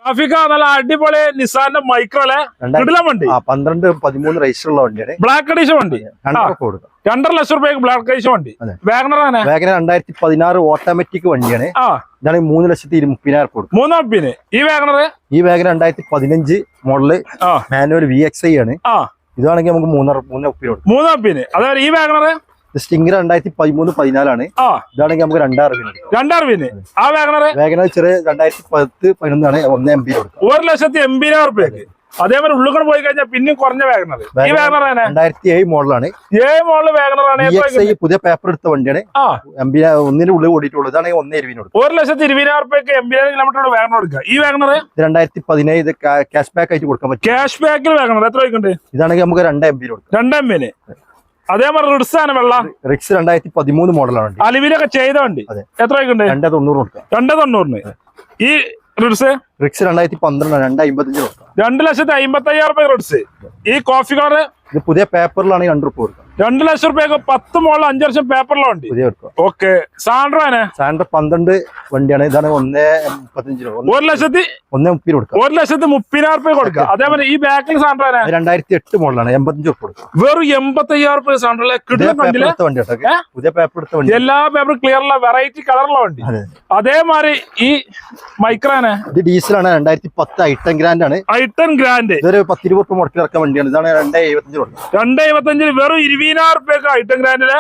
Traffic നല്ല അടിപൊളി നിസാന്റെ micro അല്ലെ വണ്ടി 12-13 രജിസ്റ്ററുള്ള വണ്ടിയാണ്. ബ്ലാക്ക് എഡിഷൻ വണ്ടി 2.5 ലക്ഷം രൂപയ്ക്ക് ബ്ലാക്ക് എഡിഷൻ വണ്ടി. വാഗണർ 2016 ഓട്ടോമാറ്റിക് വണ്ടിയാണ്. ഇതാണ് 3,30,000 കൊടുക്കും. 3,30,000. ഈ വാഗണർ 2015 മോഡല് മാനുവൽ VXI ആണ്. ഇതാണെങ്കിൽ നമുക്ക് 3,30,000 കൊടുക്കും. 3,30,000. അതേപോലെ ഈ വാഗണർ സ്റ്റിംഗർ 2013-14 ആണ്. ഇതാണെങ്കിൽ നമുക്ക് 2,60,000. ആ വാഗണർ ചെറിയ 2010-11 ആണ്. 1,80,000 കൊടുക്കും. 1,80,000 രൂപയ്ക്ക്. അതേപോലെ ഉള്ളിൽ പോയി കഴിഞ്ഞാൽ പിന്നെയും കുറഞ്ഞ വാഗണർ. ഈ വാഗണർ 2007 മോഡലാണ്. 7 മോഡൽ വാഗണറാണ്. പുതിയ പേപ്പർ എടുത്ത വണ്ടിയാണ്. ഒന്നിന്റെ ഉള്ളിൽ ഓടിയിട്ടുള്ളൂ. ഇതാണ് 1,20,000 കൊടുക്കും. 1,20,000 രൂപയ്ക്ക് 80,000 കിലോമീറ്റർ വാഗണർ കൊടുക്കുക. ഈ വാഗണർ 2017 ക്യാഷ് ബാക്ക് ആയിട്ട് കൊടുക്കാൻ പറ്റും. ക്യാഷ് ബാക്കിൽ വാഗണർ എത്ര രൂപയ്ക്കുണ്ട്? ഇതാണെങ്കിൽ നമുക്ക് 2,80,000 കൊടുക്കും. 2,80,000. അതേപോലെ റിഡ്സ് ആണ് വെള്ള റിക്സ് 2013 മോഡലാണ്. അലുവിലൊക്കെ ചെയ്ത വണ്ടി എത്ര രൂപയ്ക്കുണ്ട്? 2,90,000 കൊടുക്കാം. 2,90,000. ഈ റിഡ്സ് 2012 2,55,000 കൊടുക്കാം. 2,55,000 രൂപ റിഡ്സ്. ഈ കോഫി കളർ ഇത് പുതിയ പേപ്പറിലാണ് 2 രൂപ കൊടുക്കാം. 2 ലക്ഷം രൂപയ്ക്ക് 10 മോളിൽ 5 വർഷം പേപ്പറിലുള്ള വണ്ടി. ഓക്കെ. സാൻഡ്രോ 12 വണ്ടിയാണ്. ഇതാണ് 1,35,000. 1,30,000 കൊടുക്കാം. 1,30,000 രൂപ കൊടുക്കാം. അതേപോലെ ഈ ബാക്കിൽ സാൻഡ്രോ 2008 മോഡലാണ്. 85,000 രൂപ കൊടുക്കാം. വെറും 85,000 രൂപ സാൻഡ്രോ പുതിയ പേപ്പർ എടുത്ത വണ്ടി. എല്ലാ പേപ്പറും ക്ലിയർ ഉള്ള വെറൈറ്റി കളറുള്ള വണ്ടി. അതേമാതിരി ഈ മൈക്രാന് ഇത് ഡീസലാണ്. 2010 ഐട്ടൺ ഗ്രാൻഡ് ആണ്. ഐട്ടൺ ഗ്രാൻഡ് ഇതൊരു 10-20 മുടക്കി ഇറക്കാൻ വണ്ടിയാണ്. ഇതാണ് 2,75,000 കൊടുക്കാം. 2,75,000 വെറും 20,000 രൂപയ്ക്ക് ഐട്ടൺ ഗ്രാൻഡില്